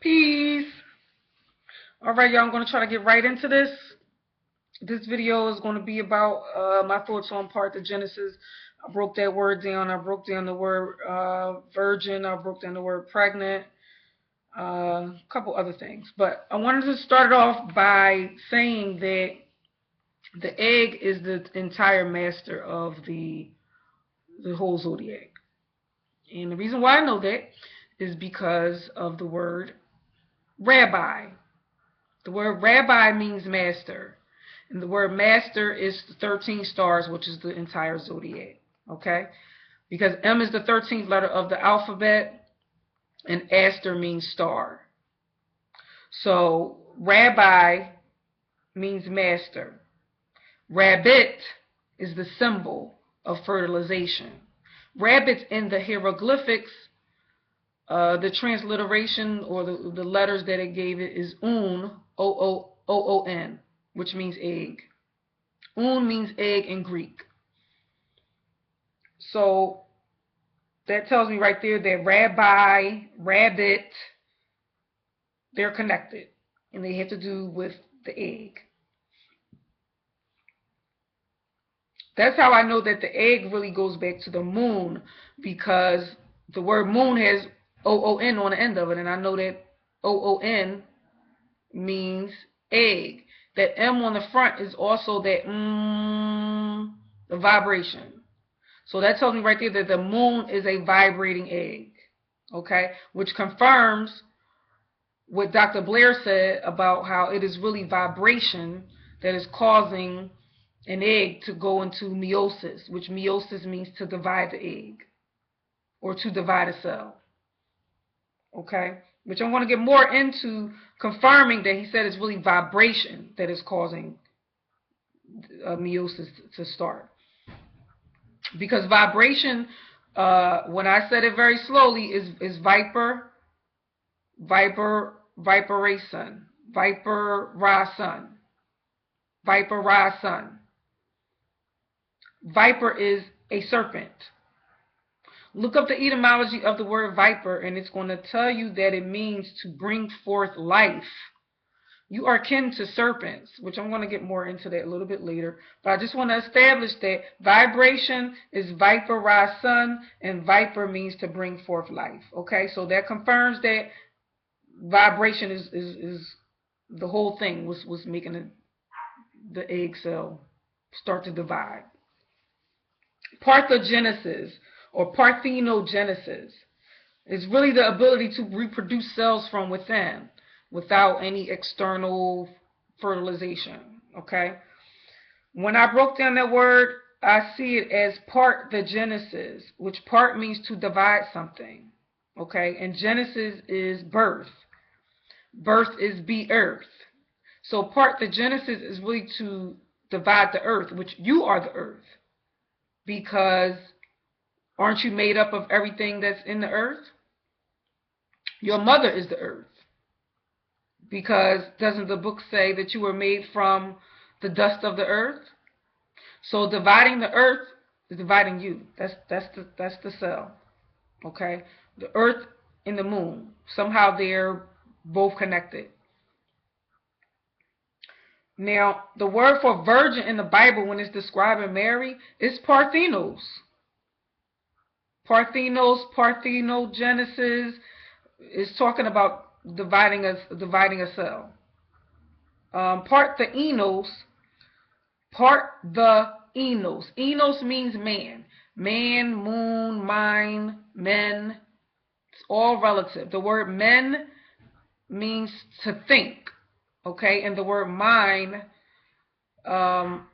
Peace. Alright, y'all, I'm going to try to get right into this. This video is going to be about my thoughts on Parthenogenesis. I broke that word down. I broke down the word virgin. I broke down the word pregnant. A couple other things. But I wanted to start it off by saying that the egg is the entire master of the whole zodiac. And the reason why I know that is because of the word rabbi. The word rabbi means master. And the word master is the 13 stars, which is the entire zodiac. Okay? Because M is the 13th letter of the alphabet, and Aster means star. So rabbi means master. Rabbit is the symbol of fertilization. Rabbits in the hieroglyphics, the transliteration or the letters that it gave it is un, O-O-O-O-N, which means egg. Un means egg in Greek. So that tells me right there that rabbi, rabbit, they're connected. And they have to do with the egg. That's how I know that the egg really goes back to the moon, because the word moon has O-O-N on the end of it. And I know that O-O-N means egg. That M on the front is also that the vibration. So that tells me right there that the moon is a vibrating egg. Okay? Which confirms what Dr. Blair said about how it is really vibration that is causing an egg to go into meiosis, which meiosis means to divide the egg or to divide a cell. Okay? Which I'm going to get more into confirming that he said it's really vibration that is causing meiosis to start. Because vibration, when I said it very slowly, is viper, viperation, viper-ra-sun, viper-ra-sun. Viper is a serpent. Look up the etymology of the word viper, and it's going to tell you that it means to bring forth life. You are kin to serpents, which I'm going to get more into that a little bit later. But I just want to establish that vibration is viper-ra-sun, and viper means to bring forth life. Okay, so that confirms that vibration is the whole thing was making the egg cell start to divide. Parthenogenesis or parthenogenesis is really the ability to reproduce cells from within without any external fertilization. Okay? When I broke down that word, I see it as parthenogenesis, which part means to divide something. Okay? And genesis is birth. Birth is be earth. So parthenogenesis is really to divide the earth, which you are the earth. Because aren't you made up of everything that's in the earth? Your mother is the earth. Because doesn't the book say that you were made from the dust of the earth? So dividing the earth is dividing you. That's the cell. Okay? The earth and the moon. Somehow they're both connected. Now, the word for virgin in the Bible when it's describing Mary is parthenos. Parthenogenesis is talking about dividing a cell. Parthenos. Enos means man. Man, moon, mind, men. It's all relative. The word men means to think. Okay, and the word mind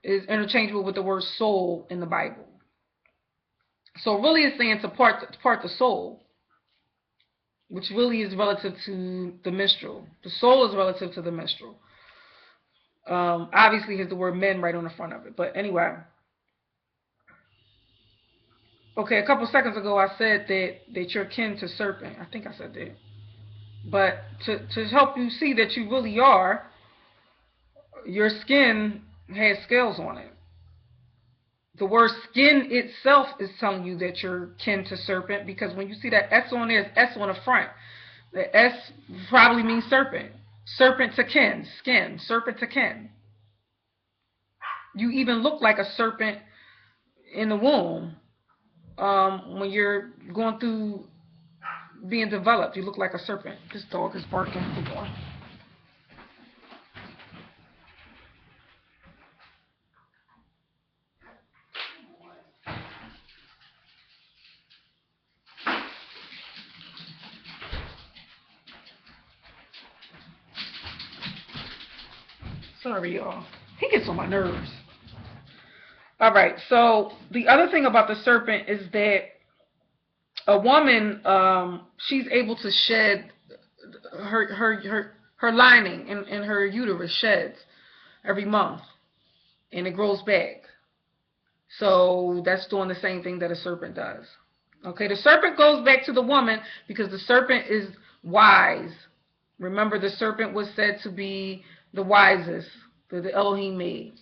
is interchangeable with the word soul in the Bible. So really it's saying to part the soul, which really is relative to the menstrual. The soul is relative to the menstrual. Obviously has the word men right on the front of it. But anyway. Okay, a couple seconds ago I said that you're kin to serpent. I think I said that. But to help you see that you really are, your skin has scales on it. The word skin itself is telling you that you're kin to serpent, because when you see that S on there, it's S on the front. The S probably means serpent. Serpent to kin, skin, serpent to kin. You even look like a serpent in the womb. When you're going through being developed, you look like a serpent. This dog is barking. Hold on. Sorry, y'all. He gets on my nerves. All right. So the other thing about the serpent is that a woman, she's able to shed her lining in her uterus sheds every month, and it grows back. So that's doing the same thing that a serpent does. Okay, the serpent goes back to the woman because the serpent is wise. Remember, the serpent was said to be the wisest that the Elohim made,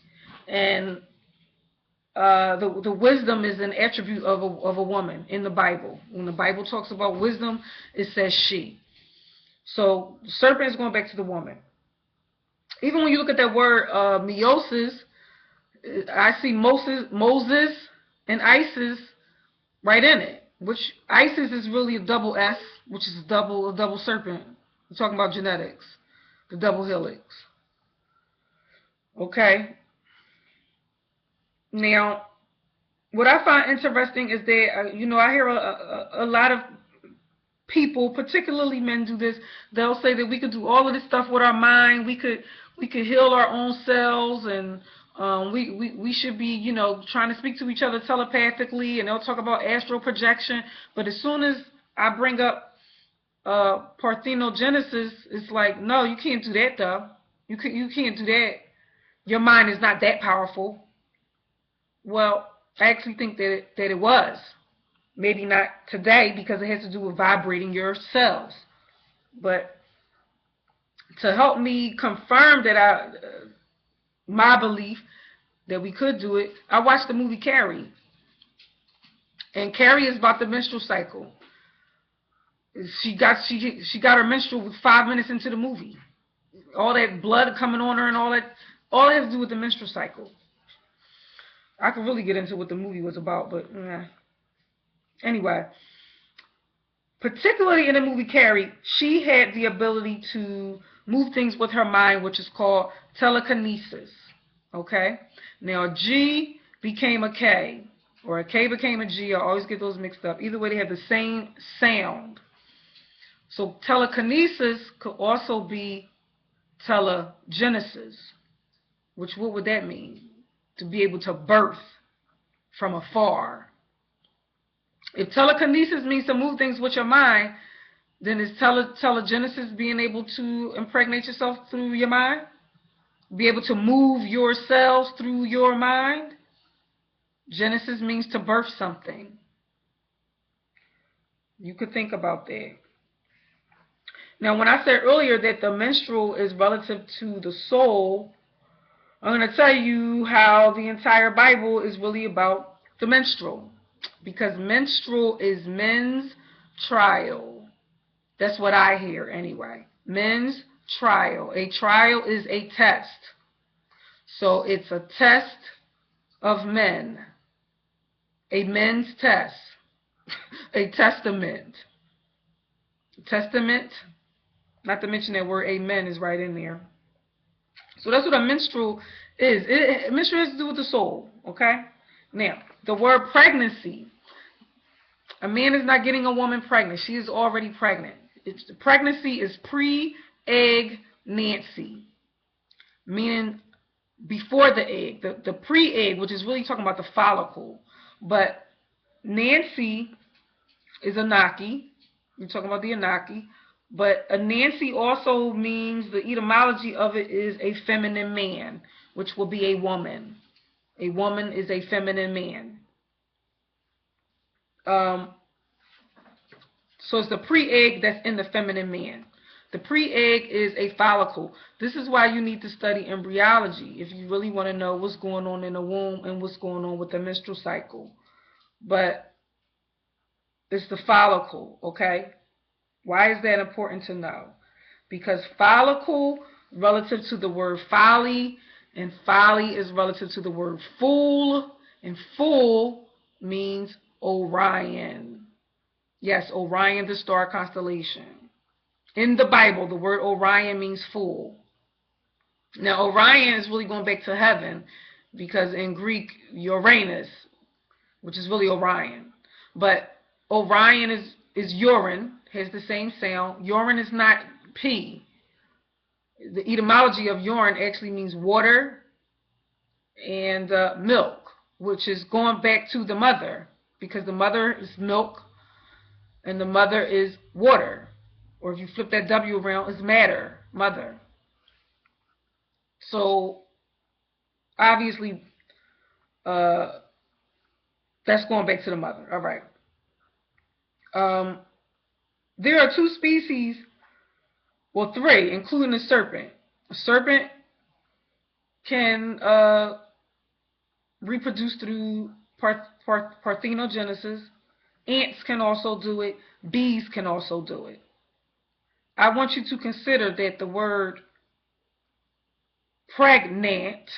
and the wisdom is an attribute of a woman in the Bible. When the Bible talks about wisdom, it says she. So the serpent is going back to the woman. Even when you look at that word meiosis, I see Moses and Isis right in it. Which Isis is really a double S, which is a double serpent. We're talking about genetics, the double helix. Okay. Now, what I find interesting is that I hear a lot of people, particularly men, do this. They'll say that we could do all of this stuff with our mind. We could heal our own selves, and we should be, trying to speak to each other telepathically, and they'll talk about astral projection. But as soon as I bring up Parthenogenesis, it's like, no, you can't do that, though. You can't do that. Your mind is not that powerful. Well, I actually think that it was. Maybe not today because it has to do with vibrating your cells. But to help me confirm that my belief that we could do it, I watched the movie Carrie. And Carrie is about the menstrual cycle. She got her menstrual 5 minutes into the movie. All that blood coming on her and all that has to do with the menstrual cycle. I could really get into what the movie was about, but anyway, particularly in the movie Carrie, she had the ability to move things with her mind, which is called telekinesis. Okay? Now, a G became a K, or a K became a G. I always get those mixed up. Either way, they have the same sound. So telekinesis could also be telegenesis, which what would that mean? To be able to birth from afar. If telekinesis means to move things with your mind, then is telegenesis being able to impregnate yourself through your mind? Be able to move your cells through your mind? Genesis means to birth something. You could think about that. Now, when I said earlier that the menstrual is relative to the soul, I'm going to tell you how the entire Bible is really about the menstrual. Because menstrual is men's trial. That's what I hear anyway. Men's trial. A trial is a test. So it's a test of men. A men's test. A testament. Testament. Not to mention that word amen is right in there. So that's what a menstrual is. Menstrual has to do with the soul, okay? Now, the word pregnancy. A man is not getting a woman pregnant. She is already pregnant. Pregnancy is pre-egg Nancy, meaning before the egg. The pre-egg, which is really talking about the follicle. But Nancy is Anaki. We're talking about the Anaki. But a Nancy also means, the etymology of it is a feminine man, which will be a woman. A woman is a feminine man. So it's the pre-egg that's in the feminine man. The pre-egg is a follicle. This is why you need to study embryology if you really want to know what's going on in the womb and what's going on with the menstrual cycle. But it's the follicle, okay? Why is that important to know? Because follicle relative to the word folly, and folly is relative to the word fool, and fool means Orion. Yes, Orion, the star constellation. In the Bible, the word Orion means fool. Now, Orion is really going back to heaven, because in Greek, Uranus, which is really Orion. But Orion is urine, has the same sound. Urine is not pee. The etymology of urine actually means water and milk, which is going back to the mother, because the mother is milk and the mother is water. Or if you flip that W around, it's matter, mother. So obviously, that's going back to the mother. All right. There are two species, well, three, including the serpent. A serpent can reproduce through parthenogenesis. Ants can also do it. Bees can also do it. I want you to consider that the word pregnant,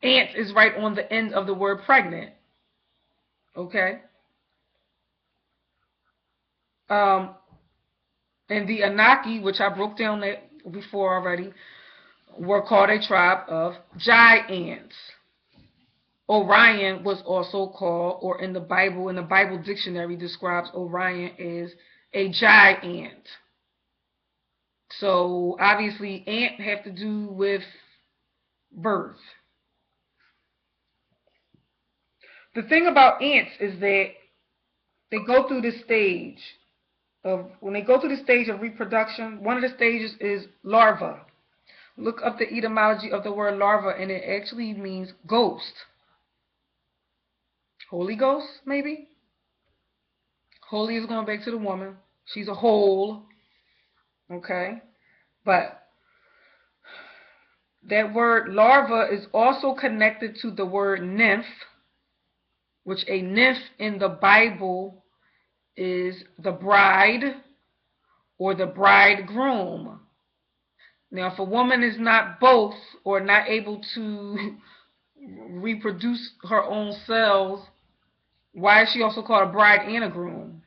ant is right on the end of the word pregnant. Okay? And the Anunnaki, which I broke down that before already, were called a tribe of giants. Orion was also called, or in the Bible dictionary describes Orion as a giant. So obviously ant have to do with birth. The thing about ants is that they go through this stage when they go through the stage of reproduction, one of the stages is larva. Look up the etymology of the word larva, and it actually means ghost. Holy Ghost, maybe? Holy is going back to the woman. She's a whole. Okay? But that word larva is also connected to the word nymph, which a nymph in the Bible is the bride or the bridegroom. Now, if a woman is not both or not able to reproduce her own cells, why is she also called a bride and a groom?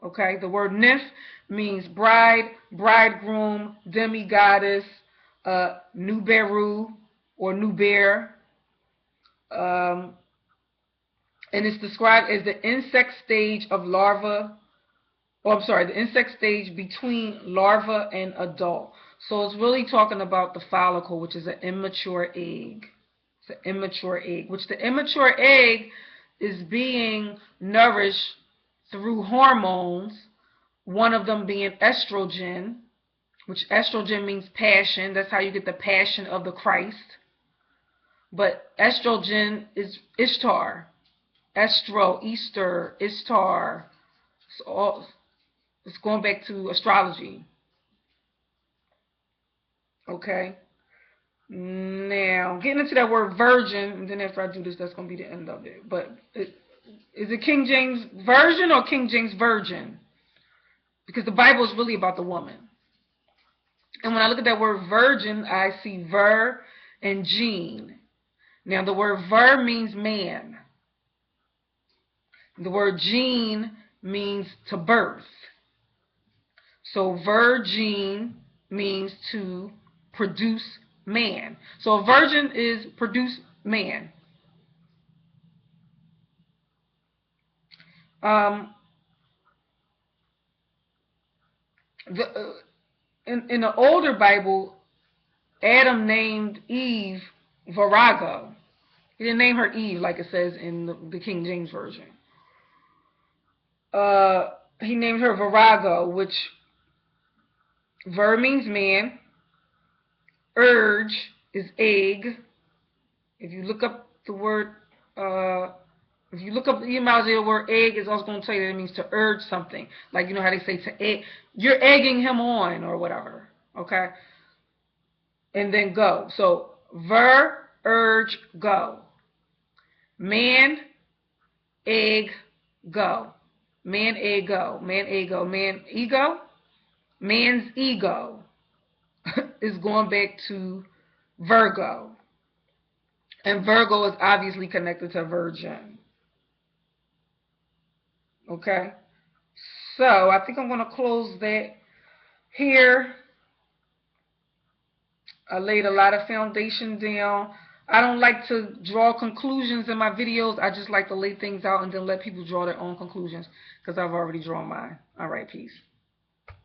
Okay, the word nymph means bride, bridegroom, demigoddess, Nuberu or Nuber. And it's described as the insect stage of larva. Oh, I'm sorry, the insect stage between larva and adult. So it's really talking about the follicle, which is an immature egg. It's an immature egg, which the immature egg is being nourished through hormones, one of them being estrogen, which estrogen means passion. That's how you get the passion of the Christ. But estrogen is Ishtar. Easter, Ishtar. It's going back to astrology. Okay. Now, getting into that word virgin, and then after I do this, that's going to be the end of it. But is it King James Version or King James Virgin? Because the Bible is really about the woman. And when I look at that word virgin, I see ver and gene. Now, the word ver means man. The word gene means to birth. So virgin means to produce man. So a virgin is produce man. In the older Bible, Adam named Eve Virago. He didn't name her Eve like it says in the King James Version. He named her Virago, which ver means man. Urge is egg. If you look up the word, if you look up the etymology of the word egg, it's also going to tell you that it means to urge something. Like, you know how they say to egg, you're egging him on or whatever. Okay? And then go. So, ver, urge, go. Man, egg, go. Man ego. Man ego. Man ego. Man's ego is going back to Virgo. And Virgo is obviously connected to Virgin. Okay? So I think I'm going to close that here. I laid a lot of foundation down. I don't like to draw conclusions in my videos. I just like to lay things out and then let people draw their own conclusions because I've already drawn mine. All right, peace.